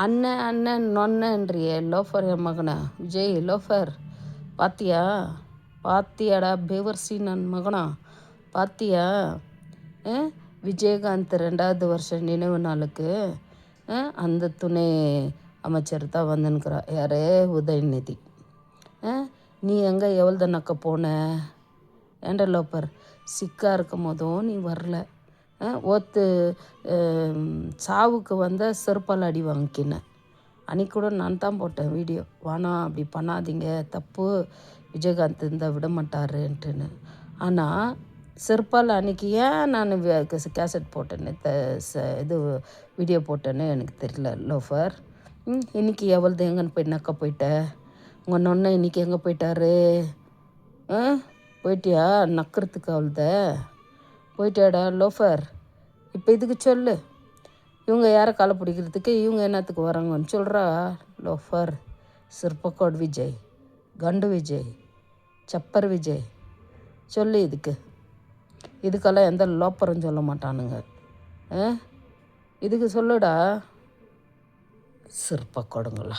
அண்ணன் அண்ணன் நொன்னன்றியே லோஃபர் என் மகனா விஜய் லோஃபர் பாத்தியா பாத்தியாடா பேவர்சி நன் மகனா பாத்தியா விஜயகாந்த் 2வது வருஷம் நினைவு நாளுக்கு அந்த துணை அமைச்சர் தான் வந்துன்னுக்குறா யாரே உதயநிதி. நீ எங்கே எவ்வளோ நக்க போன ஏண்ட லோப்பர் சிக்காக இருக்கும் போதும் நீ வரல. ஒத்து சாவுக்கு வந்த செருப்பால் அடி வாங்கிக்கினேன். அன்றைக்கி கூட நான் தான் போட்டேன் வீடியோ, வேணாம் அப்படி பண்ணாதீங்க தப்பு, விஜயகாந்த் இருந்தால் விட மாட்டாருன்ட்டுன்னு. ஆனால் செருப்பால் அன்றைக்கி ஏன் நான் கேசட் போட்டேன்னு இது வீடியோ போட்டேன்னு எனக்கு தெரியல லோஃபர். இன்றைக்கி எவ்வளோது எங்கன்னு போய் நக்க போயிட்ட உங்கள் நொன்னை இன்றைக்கி எங்கே போயிட்டாரு? போயிட்டியா நக்கிறதுக்கு அவ்வளோத போயிட்டாடா லோஃபர். இப்போ இதுக்கு சொல்லு, இவங்க யாரை காலை பிடிக்கிறதுக்கு இவங்க என்னத்துக்கு வராங்கன்னு சொல்கிறா லோஃபர். சிற்பக்கோட் விஜய், கண்டு விஜய், சப்பர் விஜய் சொல்லு இதுக்கெல்லாம் எந்த லோப்பரும் சொல்ல மாட்டானுங்க. இதுக்கு சொல்லுடா சிற்பக்கோடுங்களா.